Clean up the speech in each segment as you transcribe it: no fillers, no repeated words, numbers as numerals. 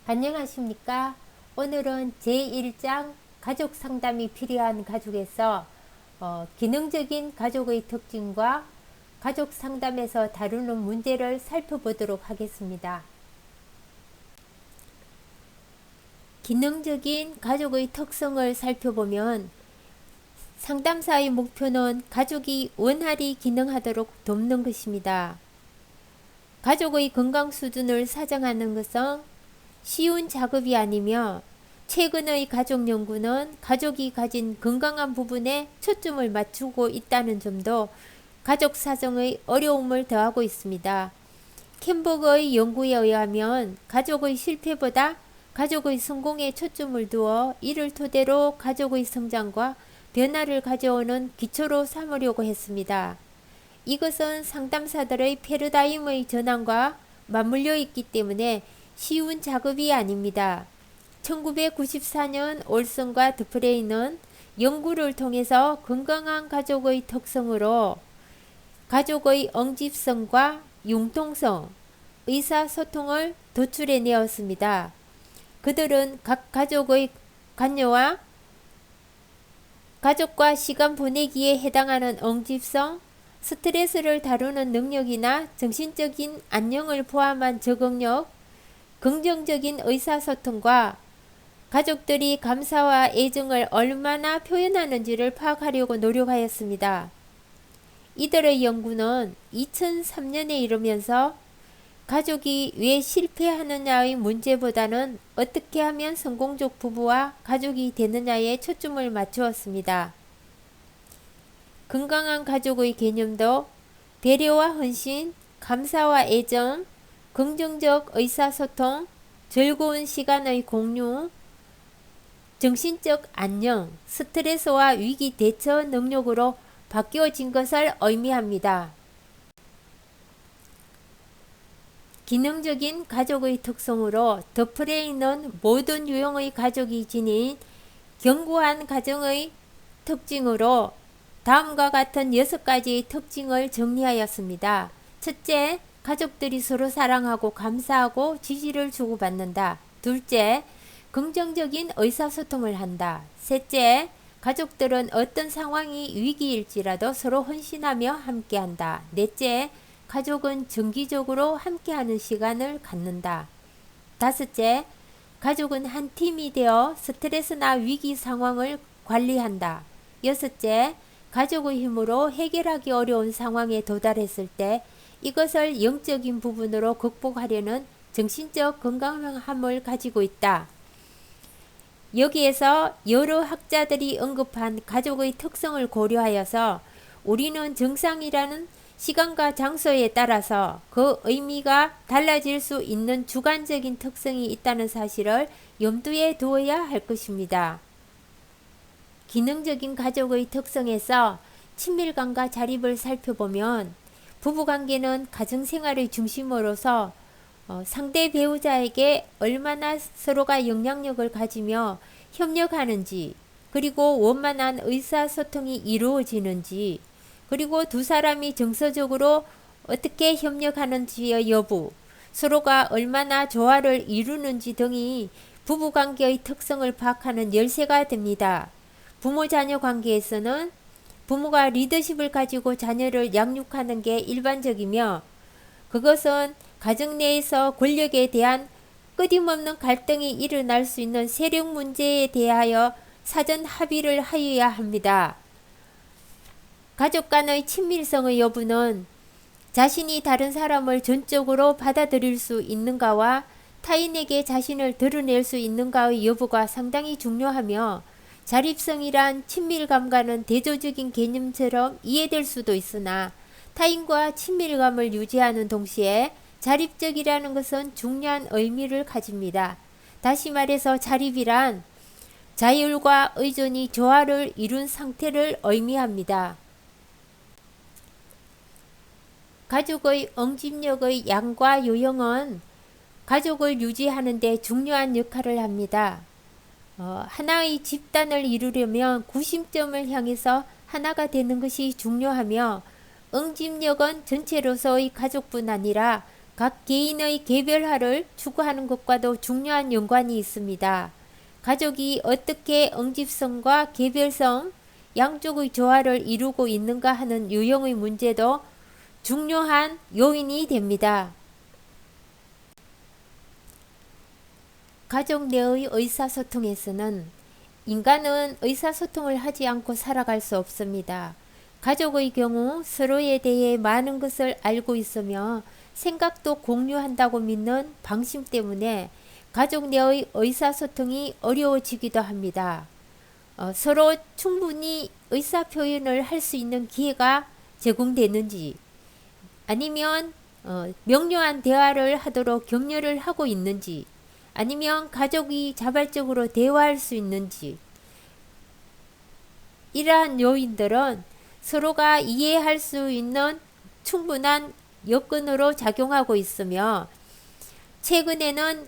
안녕하십니까? 오늘은 제1장 가족 상담이 필요한 가족에서 기능적인 가족의 특징과 가족 상담에서 다루는 문제를 살펴보도록 하겠습니다. 기능적인 가족의 특성을 살펴보면 상담사의 목표는 가족이 원활히 기능하도록 돕는 것입니다. 가족의 건강 수준을 사정하는 것은 쉬운 작업이 아니며 최근의 가족 연구는 가족이 가진 건강한 부분에 초점을 맞추고 있다는 점도 가족 사정의 어려움을 더하고 있습니다. 캔버그의 연구에 의하면 가족의 실패보다 가족의 성공에 초점을 두어 이를 토대로 가족의 성장과 변화를 가져오는 기초로 삼으려고 했습니다. 이것은 상담사들의 패러다임의 전환과 맞물려 있기 때문에 쉬운 작업이 아닙니다. 1994년 올슨과 드프레이는 연구를 통해서 건강한 가족의 특성으로 가족의 응집성과 융통성, 의사소통을 도출해내었습니다. 그들은 각 가족의 관여와 가족과 시간 보내기에 해당하는 응집성, 스트레스를 다루는 능력이나 정신적인 안녕을 포함한 적응력, 긍정적인 의사소통과 가족들이 감사와 애정을 얼마나 표현하는지를 파악하려고 노력하였습니다. 이들의 연구는 2003년에 이르면서 가족이 왜 실패하느냐의 문제보다는 어떻게 하면 성공적 부부와 가족이 되느냐에 초점을 맞추었습니다. 건강한 가족의 개념도 배려와 헌신, 감사와 애정, 긍정적 의사소통, 즐거운 시간의 공유, 정신적 안녕, 스트레스와 위기 대처 능력으로 바뀌어진 것을 의미합니다. 기능적인 가족의 특성으로 더프레이는 모든 유형의 가족이 지닌 견고한 가정의 특징으로 다음과 같은 6가지의 특징을 정리하였습니다. 첫째, 가족들이 서로 사랑하고 감사하고 지지를 주고받는다. 둘째, 긍정적인 의사소통을 한다. 셋째, 가족들은 어떤 상황이 위기일지라도 서로 헌신하며 함께한다. 넷째, 가족은 정기적으로 함께하는 시간을 갖는다. 다섯째, 가족은 한 팀이 되어 스트레스나 위기 상황을 관리한다. 여섯째, 가족의 힘으로 해결하기 어려운 상황에 도달했을 때 이것을 영적인 부분으로 극복하려는 정신적 건강함을 가지고 있다. 여기에서 여러 학자들이 언급한 가족의 특성을 고려하여서 우리는 정상이라는 시간과 장소에 따라서 그 의미가 달라질 수 있는 주관적인 특성이 있다는 사실을 염두에 두어야 할 것입니다. 기능적인 가족의 특성에서 친밀감과 자립을 살펴보면 부부관계는 가정생활의 중심으로서 상대 배우자에게 얼마나 서로가 영향력을 가지며 협력하는지, 그리고 원만한 의사소통이 이루어지는지, 그리고 두 사람이 정서적으로 어떻게 협력하는지의 여부, 서로가 얼마나 조화를 이루는지 등이 부부관계의 특성을 파악하는 열쇠가 됩니다. 부모-자녀 관계에서는 부모가 리더십을 가지고 자녀를 양육하는 게 일반적이며 그것은 가정 내에서 권력에 대한 끊임없는 갈등이 일어날 수 있는 세력 문제에 대하여 사전 합의를 하여야 합니다. 가족 간의 친밀성의 여부는 자신이 다른 사람을 전적으로 받아들일 수 있는가와 타인에게 자신을 드러낼 수 있는가의 여부가 상당히 중요하며 자립성이란 친밀감과는 대조적인 개념처럼 이해될 수도 있으나 타인과 친밀감을 유지하는 동시에 자립적이라는 것은 중요한 의미를 가집니다. 다시 말해서 자립이란 자율과 의존이 조화를 이룬 상태를 의미합니다. 가족의 응집력의 양과 요형은 가족을 유지하는 데 중요한 역할을 합니다. 하나의 집단을 이루려면 구심점을 향해서 하나가 되는 것이 중요하며 응집력은 전체로서의 가족뿐 아니라 각 개인의 개별화를 추구하는 것과도 중요한 연관이 있습니다. 가족이 어떻게 응집성과 개별성, 양쪽의 조화를 이루고 있는가 하는 유형의 문제도 중요한 요인이 됩니다. 가족 내의 의사소통에서는 인간은 의사소통을 하지 않고 살아갈 수 없습니다. 가족의 경우 서로에 대해 많은 것을 알고 있으며 생각도 공유한다고 믿는 방심 때문에 가족 내의 의사소통이 어려워지기도 합니다. 서로 충분히 의사표현을 할 수 있는 기회가 제공되는지, 아니면 명료한 대화를 하도록 격려를 하고 있는지, 아니면 가족이 자발적으로 대화할 수 있는지, 이러한 요인들은 서로가 이해할 수 있는 충분한 여건으로 작용하고 있으며, 최근에는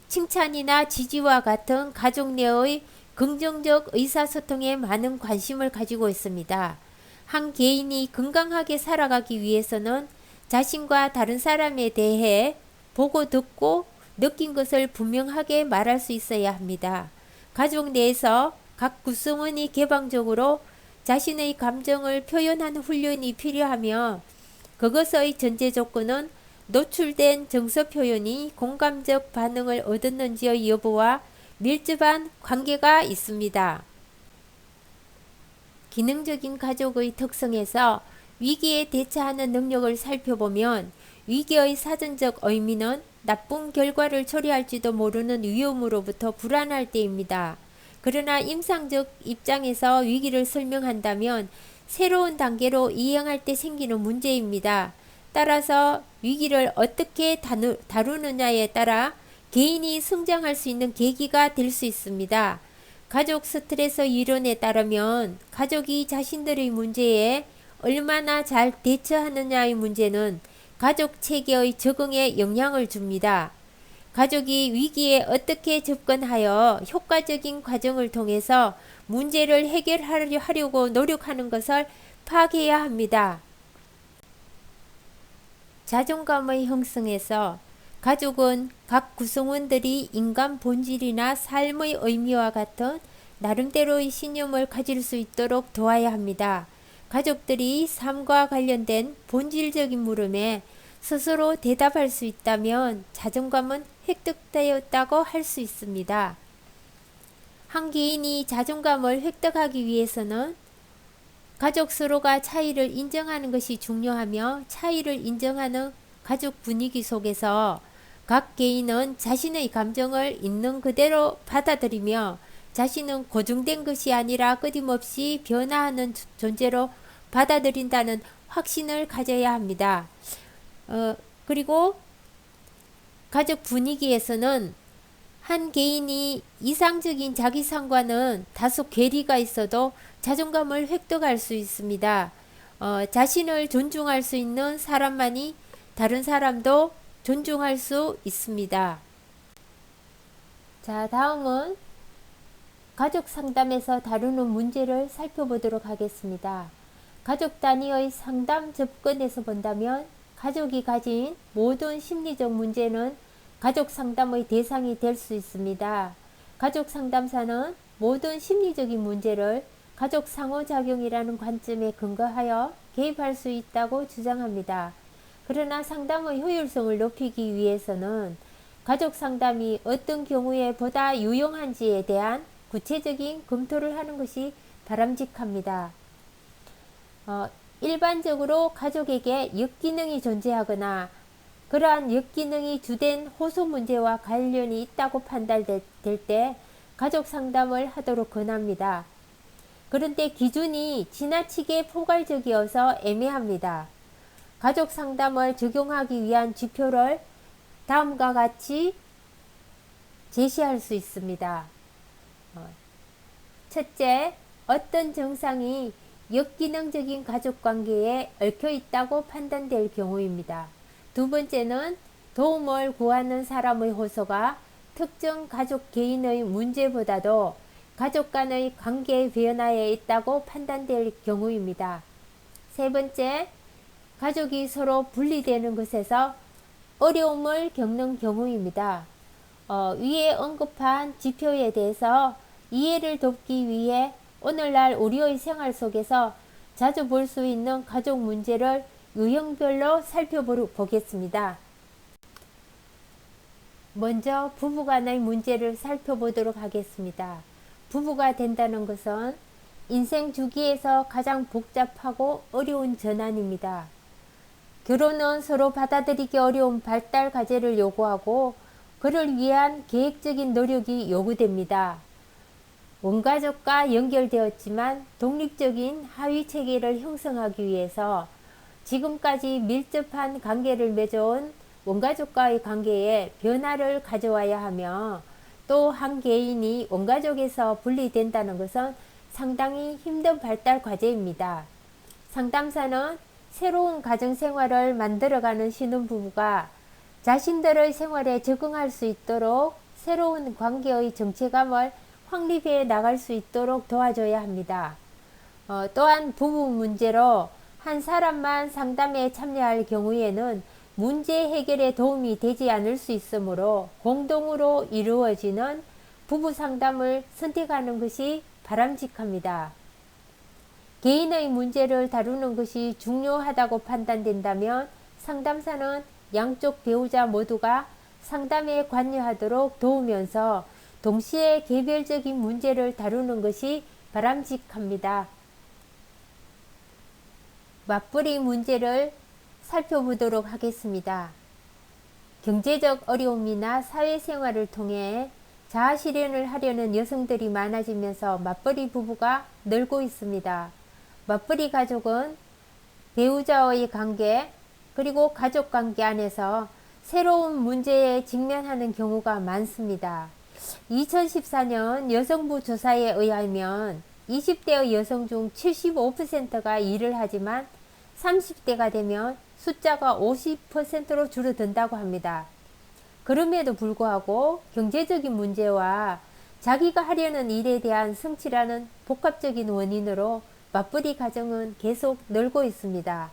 칭찬이나 지지와 같은 가족 내의 긍정적 의사소통에 많은 관심을 가지고 있습니다. 한 개인이 건강하게 살아가기 위해서는 자신과 다른 사람에 대해 보고 듣고 느낀 것을 분명하게 말할 수 있어야 합니다. 가족 내에서 각 구성원이 개방적으로 자신의 감정을 표현하는 훈련이 필요하며, 그것의 전제 조건은 노출된 정서 표현이 공감적 반응을 얻었는지의 여부와 밀접한 관계가 있습니다. 기능적인 가족의 특성에서 위기에 대처하는 능력을 살펴보면, 위기의 사전적 의미는 나쁜 결과를 초래할지도 모르는 위험으로부터 불안할 때입니다. 그러나 임상적 입장에서 위기를 설명한다면 새로운 단계로 이행할 때 생기는 문제입니다. 따라서 위기를 어떻게 다루느냐에 따라 개인이 성장할 수 있는 계기가 될 수 있습니다. 가족 스트레스 이론에 따르면 가족이 자신들의 문제에 얼마나 잘 대처하느냐의 문제는 가족 체계의 적응에 영향을 줍니다. 가족이 위기에 어떻게 접근하여 효과적인 과정을 통해서 문제를 해결하려고 노력하는 것을 파악해야 합니다. 자존감의 형성에서 가족은 각 구성원들이 인간 본질이나 삶의 의미와 같은 나름대로의 신념을 가질 수 있도록 도와야 합니다. 가족들이 삶과 관련된 본질적인 물음에 스스로 대답할 수 있다면 자존감은 획득되었다고 할 수 있습니다. 한 개인이 자존감을 획득하기 위해서는 가족 서로가 차이를 인정하는 것이 중요하며, 차이를 인정하는 가족 분위기 속에서 각 개인은 자신의 감정을 있는 그대로 받아들이며, 자신은 고정된 것이 아니라 끊임없이 변화하는 존재로 받아들인다는 확신을 가져야 합니다. 그리고 가족 분위기에서는 한 개인이 이상적인 자기상과는 다소 괴리가 있어도 자존감을 획득할 수 있습니다. 자신을 존중할 수 있는 사람만이 다른 사람도 존중할 수 있습니다. 자, 다음은 가족 상담에서 다루는 문제를 살펴보도록 하겠습니다. 가족 단위의 상담 접근에서 본다면 가족이 가진 모든 심리적 문제는 가족 상담의 대상이 될 수 있습니다. 가족 상담사는 모든 심리적인 문제를 가족 상호작용이라는 관점에 근거하여 개입할 수 있다고 주장합니다. 그러나 상담의 효율성을 높이기 위해서는 가족 상담이 어떤 경우에 보다 유용한지에 대한 구체적인 검토를 하는 것이 바람직합니다. 일반적으로 가족에게 역기능이 존재하거나 그러한 역기능이 주된 호소 문제와 관련이 있다고 판단될 때 가족 상담을 하도록 권합니다. 그런데 기준이 지나치게 포괄적이어서 애매합니다. 가족 상담을 적용하기 위한 지표를 다음과 같이 제시할 수 있습니다. 첫째, 어떤 증상이 역기능적인 가족관계에 얽혀 있다고 판단될 경우입니다. 두 번째는 도움을 구하는 사람의 호소가 특정 가족 개인의 문제보다도 가족 간의 관계 변화에 있다고 판단될 경우입니다. 세 번째, 가족이 서로 분리되는 것에서 어려움을 겪는 경우입니다. 위에 언급한 지표에 대해서 이해를 돕기 위해 오늘날 우리의 생활 속에서 자주 볼 수 있는 가족 문제를 유형별로 살펴보겠습니다. 먼저 부부간의 문제를 살펴보도록 하겠습니다. 부부가 된다는 것은 인생 주기에서 가장 복잡하고 어려운 전환입니다. 결혼은 서로 받아들이기 어려운 발달 과제를 요구하고 그를 위한 계획적인 노력이 요구됩니다. 원가족과 연결되었지만 독립적인 하위 체계를 형성하기 위해서 지금까지 밀접한 관계를 맺어온 원가족과의 관계에 변화를 가져와야 하며 또 한 개인이 원가족에서 분리된다는 것은 상당히 힘든 발달 과제입니다. 상담사는 새로운 가정생활을 만들어가는 신혼부부가 자신들의 생활에 적응할 수 있도록 새로운 관계의 정체감을 확립해 나갈 수 있도록 도와줘야 합니다. 또한 부부 문제로 한 사람만 상담에 참여할 경우에는 문제 해결에 도움이 되지 않을 수 있으므로 공동으로 이루어지는 부부 상담을 선택하는 것이 바람직합니다. 개인의 문제를 다루는 것이 중요하다고 판단된다면 상담사는 양쪽 배우자 모두가 상담에 관여하도록 도우면서 동시에 개별적인 문제를 다루는 것이 바람직합니다. 맞벌이 문제를 살펴보도록 하겠습니다. 경제적 어려움이나 사회생활을 통해 자아실현을 하려는 여성들이 많아지면서 맞벌이 부부가 늘고 있습니다. 맞벌이 가족은 배우자와의 관계 그리고 가족관계 안에서 새로운 문제에 직면하는 경우가 많습니다. 2014년 여성부 조사에 의하면 20대의 여성 중 75%가 일을 하지만 30대가 되면 숫자가 50%로 줄어든다고 합니다. 그럼에도 불구하고 경제적인 문제와 자기가 하려는 일에 대한 성취라는 복합적인 원인으로 맞벌이 가정은 계속 늘고 있습니다.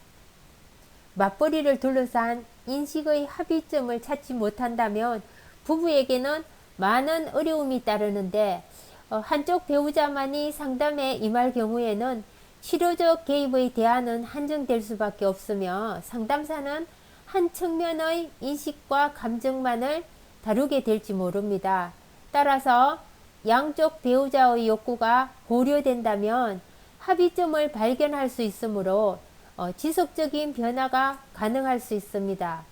맞벌이를 둘러싼 인식의 합의점을 찾지 못한다면 부부에게는 많은 어려움이 따르는데 한쪽 배우자만이 상담에 임할 경우에는 치료적 개입의 대안은 한정될 수밖에 없으며 상담사는 한 측면의 인식과 감정만을 다루게 될지 모릅니다. 따라서 양쪽 배우자의 욕구가 고려된다면 합의점을 발견할 수 있으므로 지속적인 변화가 가능할 수 있습니다.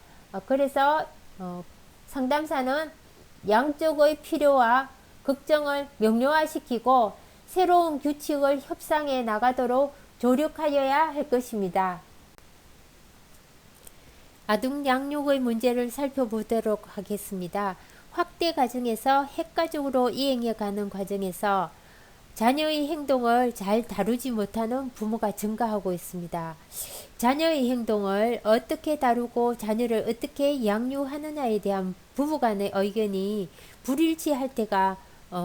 그래서 상담사는 양쪽의 필요와 걱정을 명료화시키고 새로운 규칙을 협상해 나가도록 조력하여야 할 것입니다. 아동 양육의 문제를 살펴보도록 하겠습니다. 확대 가정에서 핵가족으로 이행해 가는 과정에서 자녀의 행동을 잘 다루지 못하는 부모가 증가하고 있습니다. 자녀의 행동을 어떻게 다루고 자녀를 어떻게 양육하느냐에 대한 부부간의 의견이 불일치할 때가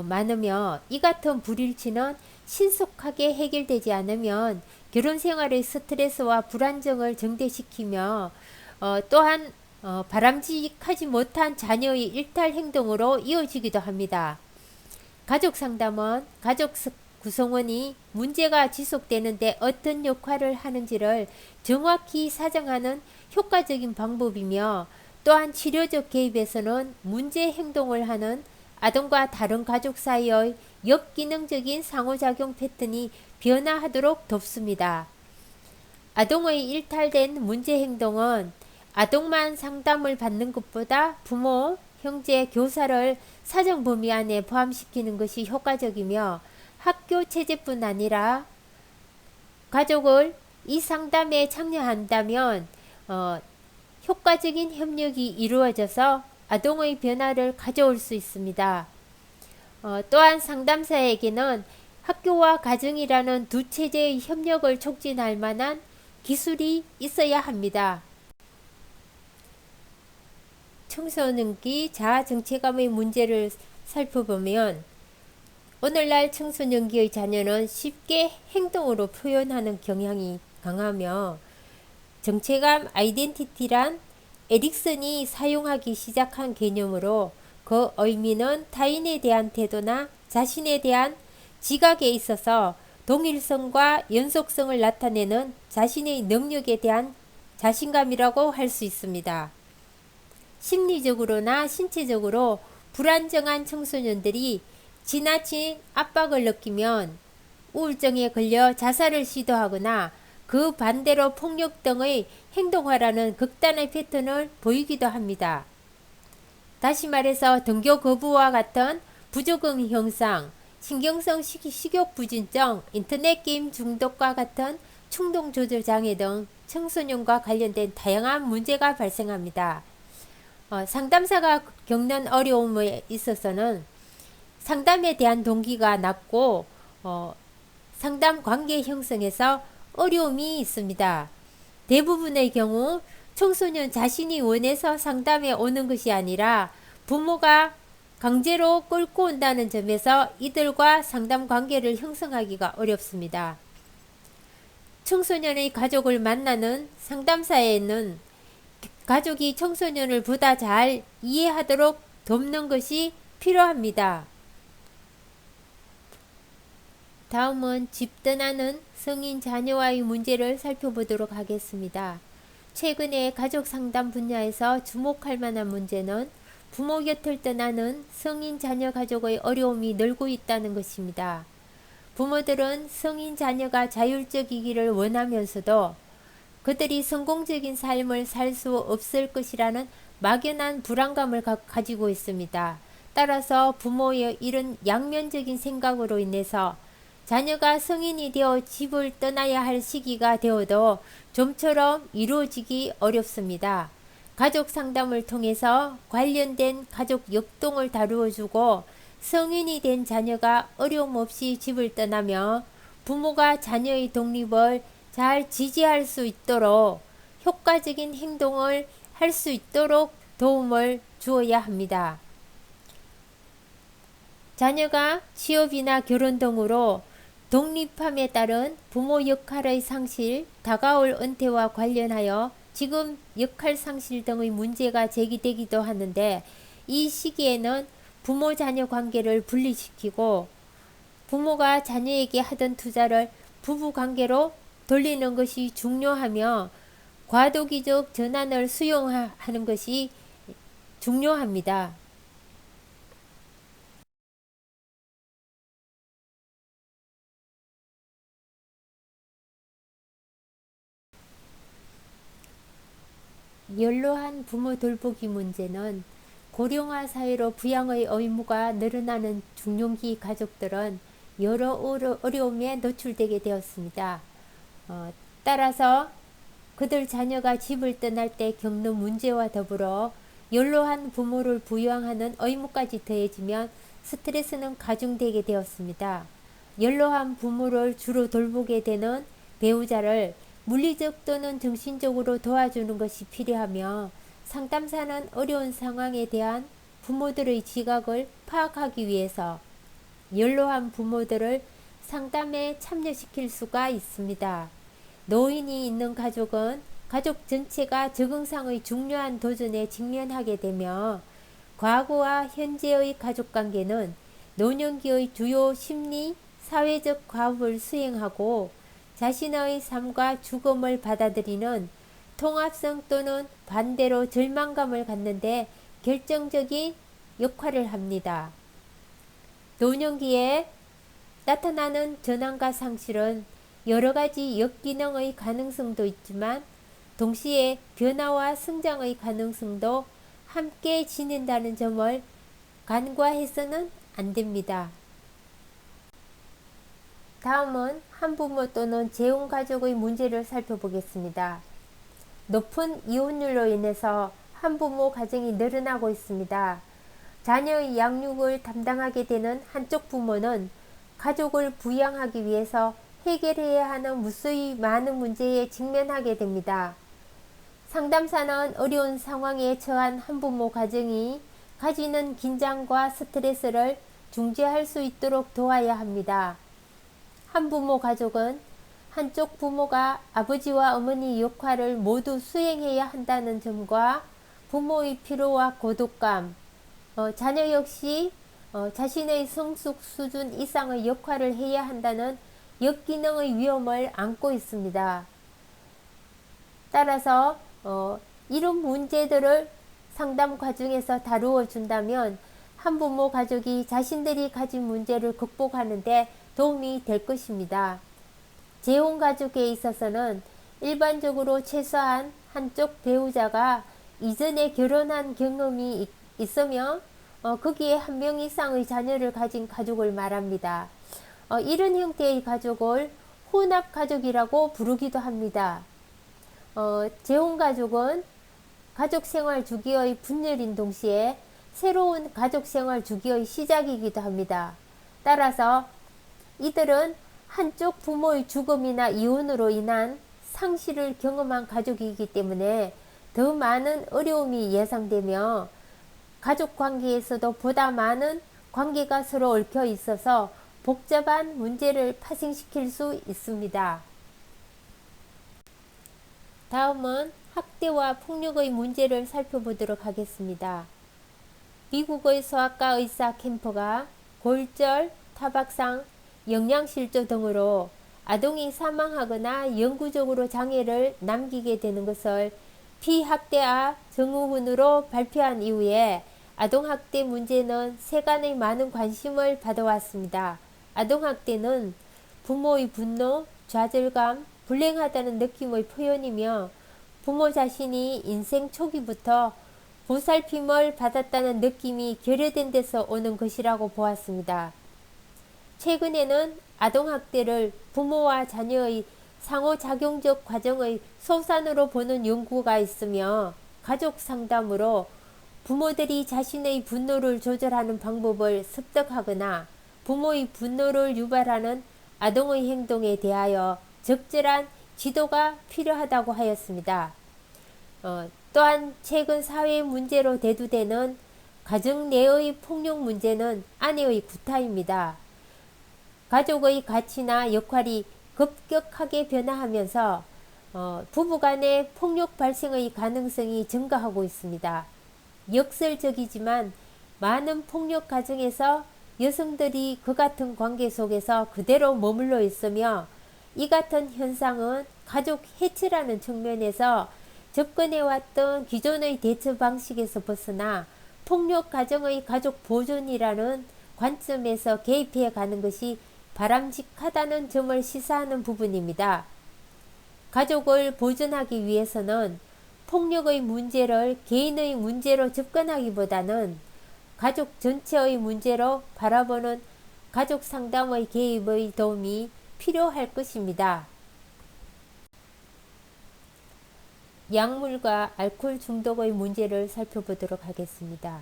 많으며 이 같은 불일치는 신속하게 해결되지 않으면 결혼생활의 스트레스와 불안정을 증대시키며 또한 바람직하지 못한 자녀의 일탈 행동으로 이어지기도 합니다. 가족 상담은 가족 구성원이 문제가 지속되는데 어떤 역할을 하는지를 정확히 사정하는 효과적인 방법이며 또한 치료적 개입에서는 문제 행동을 하는 아동과 다른 가족 사이의 역기능적인 상호작용 패턴이 변화하도록 돕습니다. 아동의 일탈된 문제 행동은 아동만 상담을 받는 것보다 부모, 형제, 교사를 사정 범위 안에 포함시키는 것이 효과적이며 학교 체제뿐 아니라 가족을 이 상담에 참여한다면 효과적인 협력이 이루어져서 아동의 변화를 가져올 수 있습니다. 또한 상담사에게는 학교와 가정이라는 두 체제의 협력을 촉진할 만한 기술이 있어야 합니다. 청소년기 자아정체감의 문제를 살펴보면 오늘날 청소년기의 자녀는 쉽게 행동으로 표현하는 경향이 강하며 정체감 아이덴티티란 에릭슨이 사용하기 시작한 개념으로 그 의미는 타인에 대한 태도나 자신에 대한 지각에 있어서 동일성과 연속성을 나타내는 자신의 능력에 대한 자신감이라고 할 수 있습니다. 심리적으로나 신체적으로 불안정한 청소년들이 지나친 압박을 느끼면 우울증에 걸려 자살을 시도하거나 그 반대로 폭력 등의 행동화라는 극단의 패턴을 보이기도 합니다. 다시 말해서 등교 거부와 같은 부적응 현상, 신경성 식욕부진증, 인터넷 게임 중독과 같은 충동 조절 장애 등 청소년과 관련된 다양한 문제가 발생합니다. 상담사가 겪는 어려움에 있어서는 상담에 대한 동기가 낮고 상담 관계 형성에서 어려움이 있습니다. 대부분의 경우 청소년 자신이 원해서 상담에 오는 것이 아니라 부모가 강제로 끌고 온다는 점에서 이들과 상담 관계를 형성하기가 어렵습니다. 청소년의 가족을 만나는 상담사에는 가족이 청소년을 보다 잘 이해하도록 돕는 것이 필요합니다. 다음은 집 떠나는 성인 자녀와의 문제를 살펴보도록 하겠습니다. 최근에 가족 상담 분야에서 주목할 만한 문제는 부모 곁을 떠나는 성인 자녀 가족의 어려움이 늘고 있다는 것입니다. 부모들은 성인 자녀가 자율적이기를 원하면서도 그들이 성공적인 삶을 살 수 없을 것이라는 막연한 불안감을 가지고 있습니다. 따라서 부모의 이런 양면적인 생각으로 인해서 자녀가 성인이 되어 집을 떠나야 할 시기가 되어도 좀처럼 이루어지기 어렵습니다. 가족 상담을 통해서 관련된 가족 역동을 다루어주고 성인이 된 자녀가 어려움 없이 집을 떠나며 부모가 자녀의 독립을 잘 지지할 수 있도록 효과적인 행동을 할 수 있도록 도움을 주어야 합니다. 자녀가 취업이나 결혼 등으로 독립함에 따른 부모 역할의 상실, 다가올 은퇴와 관련하여 지금 역할 상실 등의 문제가 제기되기도 하는데 이 시기에는 부모 자녀 관계를 분리시키고 부모가 자녀에게 하던 투자를 부부 관계로 돌리는 것이 중요하며 과도기적 전환을 수용하는 것이 중요합니다. 연로한 부모 돌보기 문제는 고령화 사회로 부양의 의무가 늘어나는 중년기 가족들은 여러 어려움에 노출되게 되었습니다. 따라서 그들 자녀가 집을 떠날 때 겪는 문제와 더불어 연로한 부모를 부양하는 의무까지 더해지면 스트레스는 가중되게 되었습니다. 연로한 부모를 주로 돌보게 되는 배우자를 물리적 또는 정신적으로 도와주는 것이 필요하며 상담사는 어려운 상황에 대한 부모들의 지각을 파악하기 위해서 연로한 부모들을 상담에 참여시킬 수가 있습니다. 노인이 있는 가족은 가족 전체가 적응상의 중요한 도전에 직면하게 되며 과거와 현재의 가족관계는 노년기의 주요 심리, 사회적 과업을 수행하고 자신의 삶과 죽음을 받아들이는 통합성 또는 반대로 절망감을 갖는데 결정적인 역할을 합니다. 노년기에 나타나는 전환과 상실은 여러가지 역기능의 가능성도 있지만 동시에 변화와 성장의 가능성도 함께 지닌다는 점을 간과해서는 안됩니다. 다음은 한부모 또는 재혼가족의 문제를 살펴보겠습니다. 높은 이혼율로 인해서 한부모 가정이 늘어나고 있습니다. 자녀의 양육을 담당하게 되는 한쪽 부모는 가족을 부양하기 위해서 해결해야 하는 무수히 많은 문제에 직면하게 됩니다. 상담사는 어려운 상황에 처한 한부모 가정이 가지는 긴장과 스트레스를 중재할 수 있도록 도와야 합니다. 한부모 가족은 한쪽 부모가 아버지와 어머니 역할을 모두 수행해야 한다는 점과 부모의 피로와 고독감, 자녀 역시 자신의 성숙 수준 이상의 역할을 해야 한다는 역기능의 위험을 안고 있습니다. 따라서 이런 문제들을 상담 과정에서 다루어 준다면 한부모 가족이 자신들이 가진 문제를 극복하는데 도움이 될 것입니다. 재혼 가족에 있어서는 일반적으로 최소한 한쪽 배우자가 이전에 결혼한 경험이 있으며 거기에 한 명 이상의 자녀를 가진 가족을 말합니다. 이런 형태의 가족을 혼합 가족이라고 부르기도 합니다. 재혼 가족은 가족 생활 주기의 분열인 동시에 새로운 가족 생활 주기의 시작이기도 합니다. 따라서 이들은 한쪽 부모의 죽음이나 이혼으로 인한 상실을 경험한 가족이기 때문에 더 많은 어려움이 예상되며 가족 관계에서도 보다 많은 관계가 서로 얽혀 있어서 복잡한 문제를 파생시킬 수 있습니다. 다음은 학대와 폭력의 문제를 살펴보도록 하겠습니다. 미국의 소아과 의사 캠퍼가 골절, 타박상, 영양실조 등으로 아동이 사망하거나 영구적으로 장애를 남기게 되는 것을 피학대아 증후군으로 발표한 이후에 아동학대 문제는 세간의 많은 관심을 받아왔습니다. 아동학대는 부모의 분노, 좌절감, 불행하다는 느낌의 표현이며 부모 자신이 인생 초기부터 보살핌을 받았다는 느낌이 결여된 데서 오는 것이라고 보았습니다. 최근에는 아동학대를 부모와 자녀의 상호작용적 과정의 소산으로 보는 연구가 있으며 가족 상담으로 부모들이 자신의 분노를 조절하는 방법을 습득하거나 부모의 분노를 유발하는 아동의 행동에 대하여 적절한 지도가 필요하다고 하였습니다. 또한 최근 사회 문제로 대두되는 가정 내의 폭력 문제는 아내의 구타입니다. 가족의 가치나 역할이 급격하게 변화하면서 부부간의 폭력 발생의 가능성이 증가하고 있습니다. 역설적이지만 많은 폭력 가정에서 여성들이 그 같은 관계 속에서 그대로 머물러 있으며 이 같은 현상은 가족 해체라는 측면에서 접근해왔던 기존의 대처 방식에서 벗어나 폭력 가정의 가족 보존이라는 관점에서 개입해 가는 것이 바람직하다는 점을 시사하는 부분입니다. 가족을 보존하기 위해서는 폭력의 문제를 개인의 문제로 접근하기보다는 가족 전체의 문제로 바라보는 가족 상담의 개입의 도움이 필요할 것입니다. 약물과 알코올 중독의 문제를 살펴보도록 하겠습니다.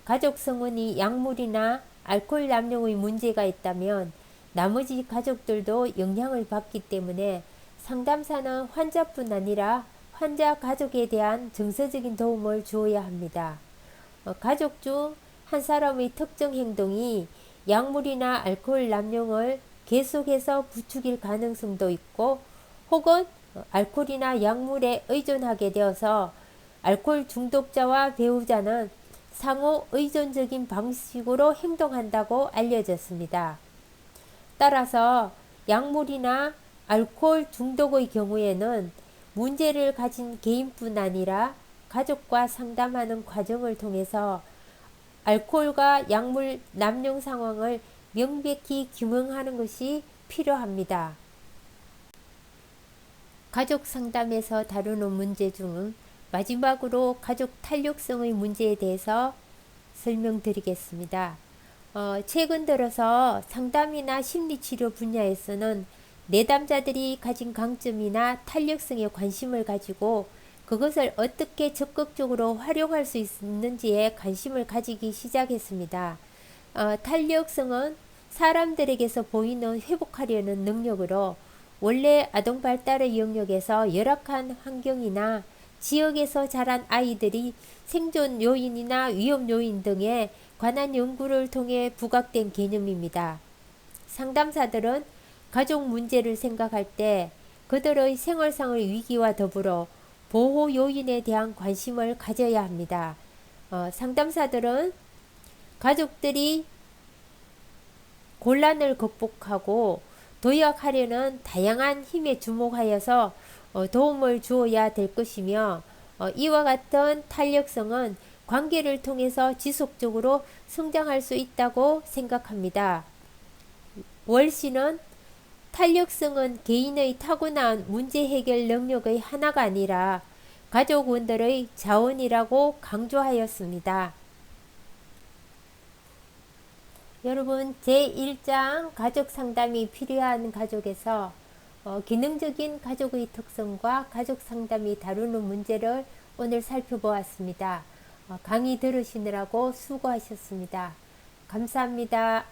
가족 성원이 약물이나 알코올 남용의 문제가 있다면 나머지 가족들도 영향을 받기 때문에 상담사는 환자뿐 아니라 환자 가족에 대한 정서적인 도움을 주어야 합니다. 가족 중 한 사람의 특정 행동이 약물이나 알코올 남용을 계속해서 부추길 가능성도 있고 혹은 알코올이나 약물에 의존하게 되어서 알코올 중독자와 배우자는 상호 의존적인 방식으로 행동한다고 알려졌습니다. 따라서 약물이나 알코올 중독의 경우에는 문제를 가진 개인뿐 아니라 가족과 상담하는 과정을 통해서 알코올과 약물 남용 상황을 명백히 규명하는 것이 필요합니다. 가족 상담에서 다루는 문제 중 마지막으로 가족 탄력성의 문제에 대해서 설명드리겠습니다. 최근 들어서 상담이나 심리치료 분야에서는 내담자들이 가진 강점이나 탄력성에 관심을 가지고 그것을 어떻게 적극적으로 활용할 수 있는지에 관심을 가지기 시작했습니다. 탄력성은 사람들에게서 보이는 회복하려는 능력으로 원래 아동 발달의 영역에서 열악한 환경이나 지역에서 자란 아이들이 생존 요인이나 위험 요인 등에 관한 연구를 통해 부각된 개념입니다. 상담사들은 가족 문제를 생각할 때 그들의 생활상의 위기와 더불어 보호 요인에 대한 관심을 가져야 합니다. 상담사들은 가족들이 곤란을 극복하고 도약하려는 다양한 힘에 주목하여서 도움을 주어야 될 것이며, 이와 같은 탄력성은 관계를 통해서 지속적으로 성장할 수 있다고 생각합니다. 월시는 탄력성은 개인의 타고난 문제 해결 능력의 하나가 아니라 가족원들의 자원이라고 강조하였습니다. 여러분, 제1장 가족 상담이 필요한 가족에서 기능적인 가족의 특성과 가족 상담이 다루는 문제를 오늘 살펴보았습니다. 강의 들으시느라고 수고하셨습니다. 감사합니다.